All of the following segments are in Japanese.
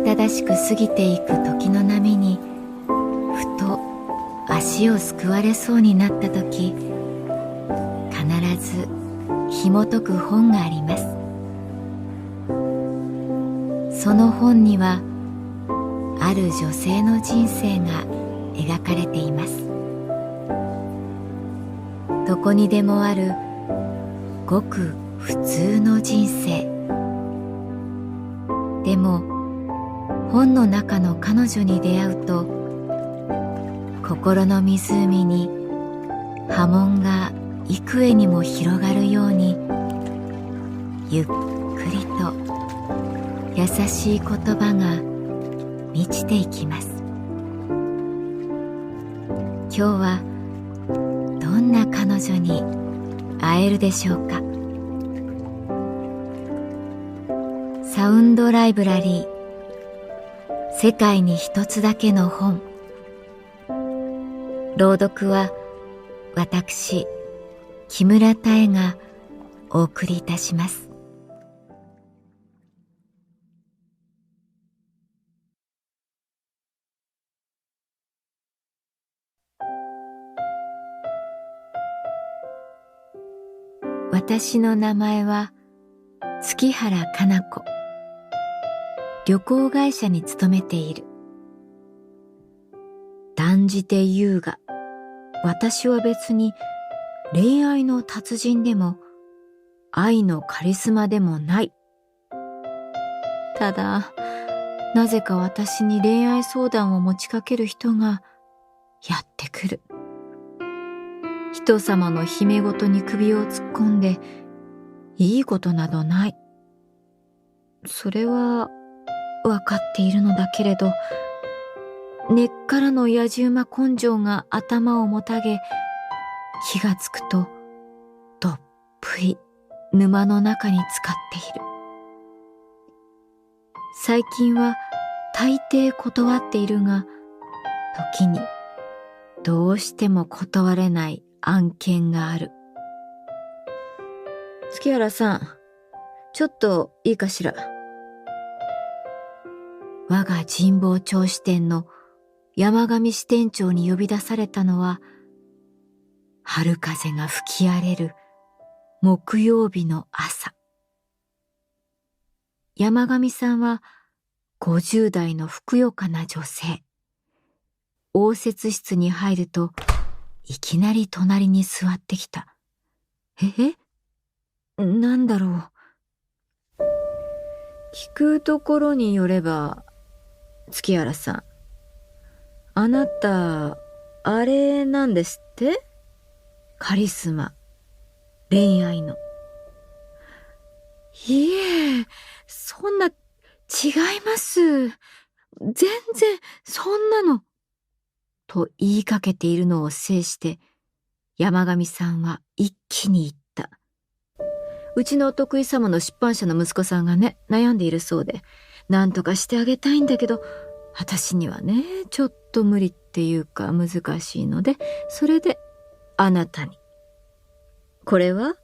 慌ただしく過ぎていく時の波にふと足をすくわれそうになった時、必ず紐解く本があります。その本にはある女性の人生が描かれています。どこにでもあるごく普通の人生。でも本の中の彼女に出会うと、心の湖に波紋が幾重にも広がるように、ゆっくりと優しい言葉が満ちていきます。今日はどんな彼女に会えるでしょうか。サウンドライブラリー、世界に一つだけの本。朗読は私、木村多江がお送りいたします。私の名前は月原かな子。旅行会社に勤めている。断じて言うが、私は別に恋愛の達人でも愛のカリスマでもない。ただ、なぜか私に恋愛相談を持ちかける人がやってくる。人様の秘め事に首を突っ込んでいいことなどない。それはわかっているのだけれど、根っからの野じ馬根性が頭をもたげ、気がつくとどっぷり沼の中に浸かっている。最近は大抵断っているが、時にどうしても断れない案件がある。月原さん、ちょっといいかしら。我が神保町支店の山上支店長に呼び出されたのは、春風が吹き荒れる木曜日の朝。山上さんは50代のふくよかな女性。応接室に入ると、いきなり隣に座ってきた。なんだろう。聞くところによれば、月原さん、あなた、あれなんですって？カリスマ、恋愛の。いえ、そんな、違います。全然、そんなの。と言いかけているのを制して、山上さんは一気に言った。うちのお得意様の出版社の息子さんがね、悩んでいるそうで、なんとかしてあげたいんだけど、私にはね、ちょっと無理っていうか難しいので、それであなたに。これは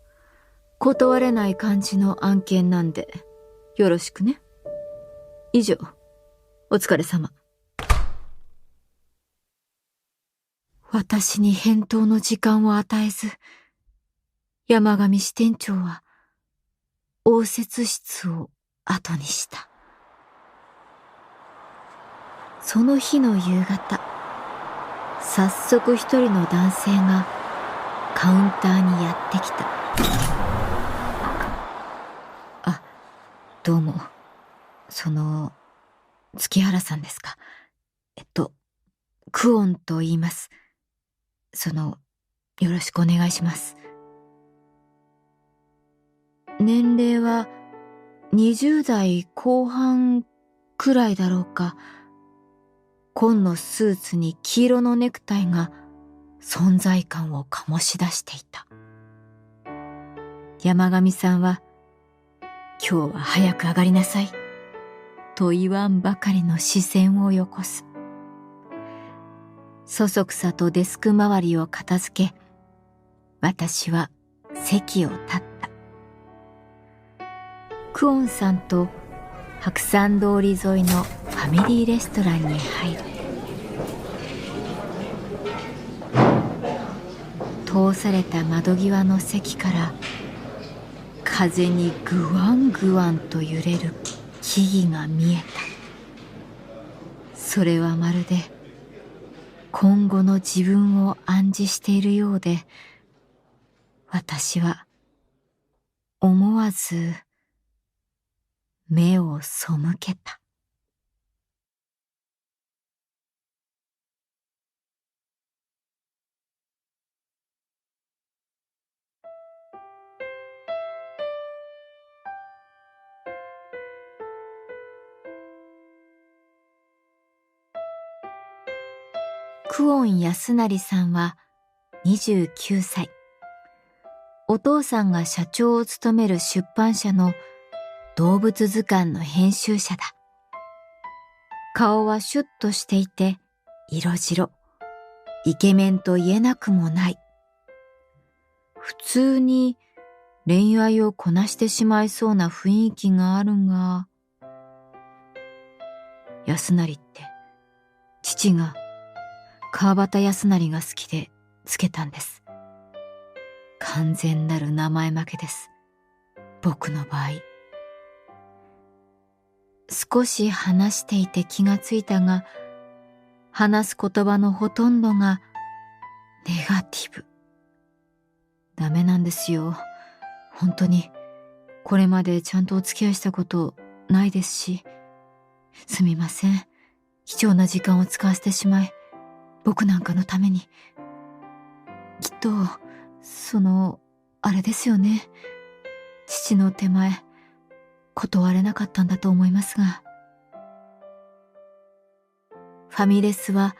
断れない感じの案件なんで、よろしくね。以上、お疲れ様。私に返答の時間を与えず、山上支店長は応接室を後にした。その日の夕方、早速一人の男性がカウンターにやってきた。あ、どうも。月原さんですか。クオンと言います。よろしくお願いします。年齢は20代後半くらいだろうか。紺のスーツに黄色のネクタイが存在感を醸し出していた。山上さんは、今日は早く上がりなさい、と言わんばかりの視線をよこす。そそくさとデスク周りを片付け、私は席を立った。クオンさんと白山通り沿いのァミリーレストランに入る。通された窓際の席から風にぐわんぐわんと揺れる木々が見えた。それはまるで今後の自分を暗示しているようで、私は思わず目を背けた。久遠康成さんは29歳。お父さんが社長を務める出版社の動物図鑑の編集者だ。顔はシュッとしていて色白。イケメンと言えなくもない。普通に恋愛をこなしてしまいそうな雰囲気があるが、康成って父が川端康成が好きでつけたんです。完全なる名前負けです。僕の場合。少し話していて気がついたが、話す言葉のほとんどがネガティブ。ダメなんですよ。本当に。これまでちゃんとお付き合いしたことないですし。すみません。貴重な時間を使わせてしまい、僕なんかのために。きっと、あれですよね。父の手前、断れなかったんだと思いますが。ファミレスは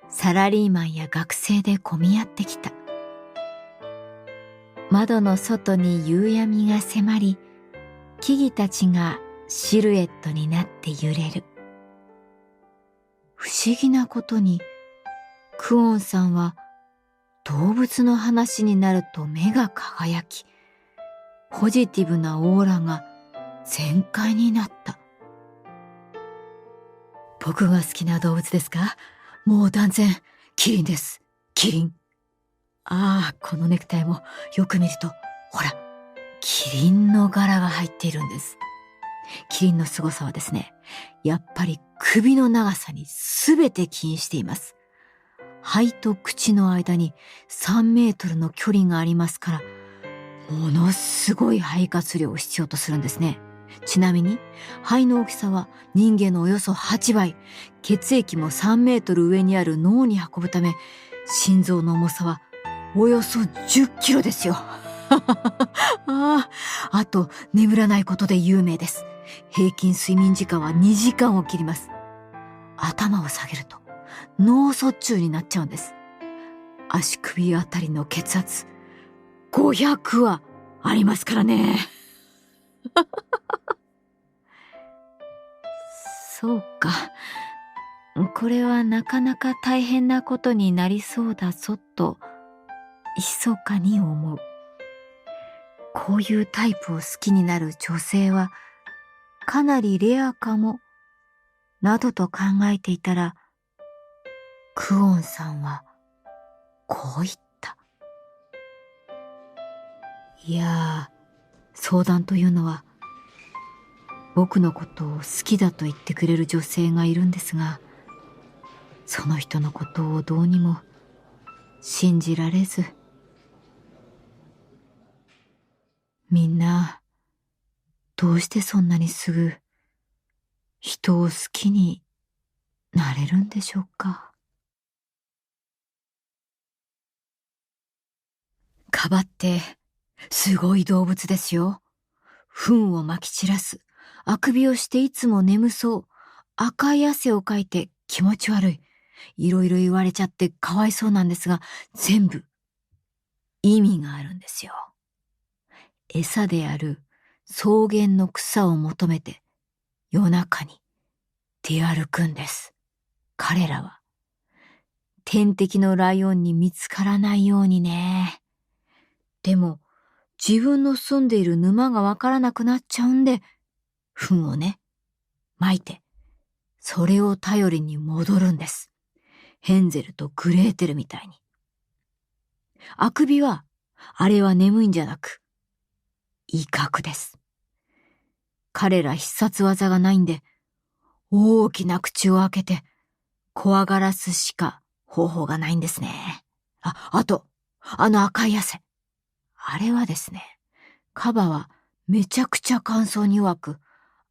サラリーマンや学生で混み合ってきた。窓の外に夕闇が迫り、木々たちがシルエットになって揺れる。不思議なことに、久遠さんは動物の話になると目が輝き、ポジティブなオーラが全開になった。僕が好きな動物ですか？もう断然、キリンです。キリン。ああ、このネクタイもよく見ると、ほら、キリンの柄が入っているんです。キリンの凄さはですね、やっぱり首の長さにすべて起因しています。肺と口の間に3メートルの距離がありますから、ものすごい肺活量を必要とするんですね。ちなみに、肺の大きさは人間のおよそ8倍、血液も3メートル上にある脳に運ぶため、心臓の重さはおよそ10キロですよ。あと、眠らないことで有名です。平均睡眠時間は2時間を切ります。頭を下げると脳卒中になっちゃうんです。足首あたりの血圧500はありますからね。そうか。これはなかなか大変なことになりそうだぞと密かに思う。こういうタイプを好きになる女性はかなりレアかも、などと考えていたら、久遠さんはこう言った。いや相談というのは、僕のことを好きだと言ってくれる女性がいるんですが、その人のことをどうにも信じられず、みんなどうしてそんなにすぐ人を好きになれるんでしょうか。カバってすごい動物ですよ。糞をまき散らす。あくびをしていつも眠そう。赤い汗をかいて気持ち悪い。いろいろ言われちゃってかわいそうなんですが、全部意味があるんですよ。餌である草原の草を求めて夜中に出歩くんです。彼らは。天敵のライオンに見つからないようにね。でも自分の住んでいる沼がわからなくなっちゃうんで、糞をね、撒いて、それを頼りに戻るんです。ヘンゼルとグレーテルみたいに。あくびは、あれは眠いんじゃなく、威嚇です。彼ら必殺技がないんで、大きな口を開けて、怖がらすしか方法がないんですね。あと、あの赤い汗。あれはですね、カバはめちゃくちゃ乾燥に弱く、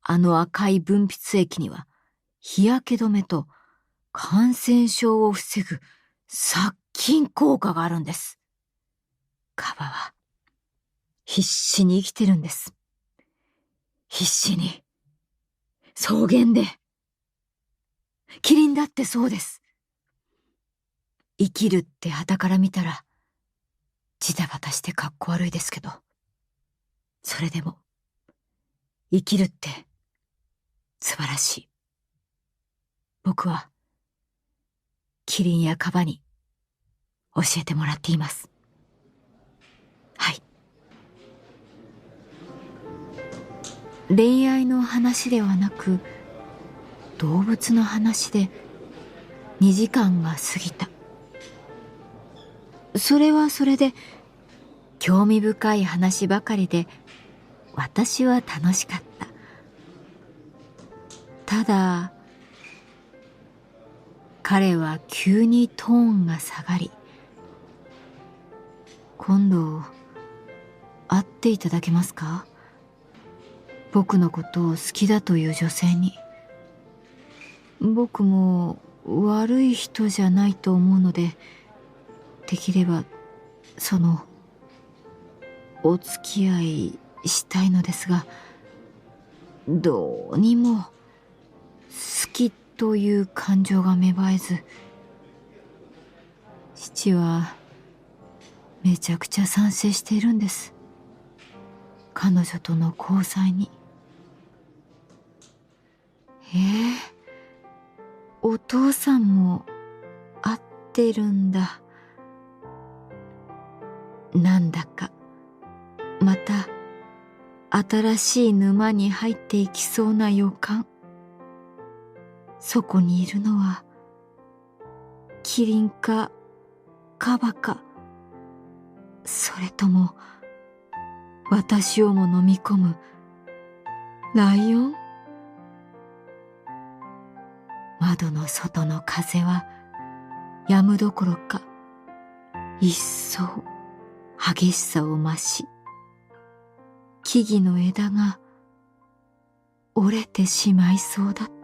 あの赤い分泌液には、日焼け止めと感染症を防ぐ殺菌効果があるんです。カバは必死に生きてるんです。必死に。草原で。キリンだってそうです。生きるって傍から見たら、ジタバタしてかっこ悪いですけど、それでも、生きるって素晴らしい。僕は、キリンやカバに教えてもらっています。はい。恋愛の話ではなく、動物の話で2時間が過ぎた。それはそれで興味深い話ばかりで、私は楽しかった。ただ、彼は急にトーンが下がり、今度会っていただけますか？僕のことを好きだという女性に。僕も悪い人じゃないと思うので、できればお付き合いしたいのですが、どうにも好きという感情が芽生えず、父はめちゃくちゃ賛成しているんです。彼女との交際に。お父さんも会ってるんだ。なんだかまた新しい沼に入っていきそうな予感。そこにいるのはキリンかカバか、それとも私をも飲み込むライオン？窓の外の風は止むどころか一層激しさを増し、木々の枝が折れてしまいそうだった。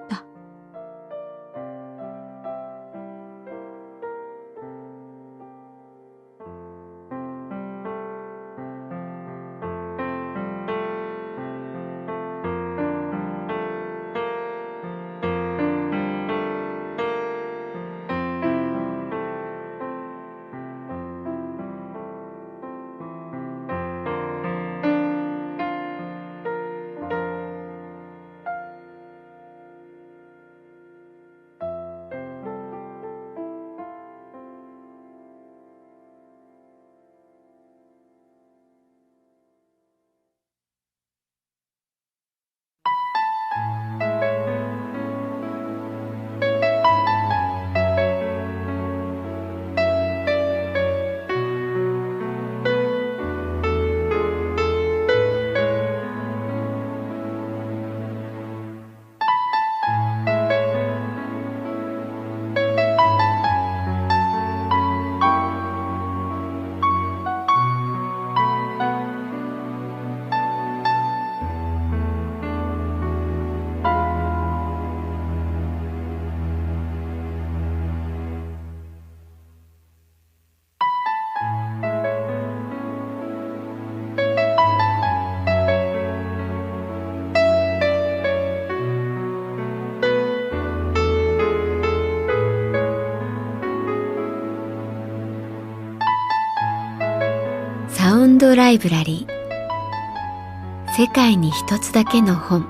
サウンドライブラリー、世界に一つだけの本。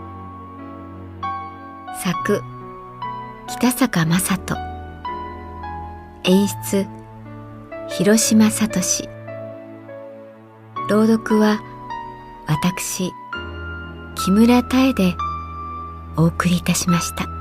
作北坂雅人、演出広島聡、朗読は私木村多江でお送りいたしました。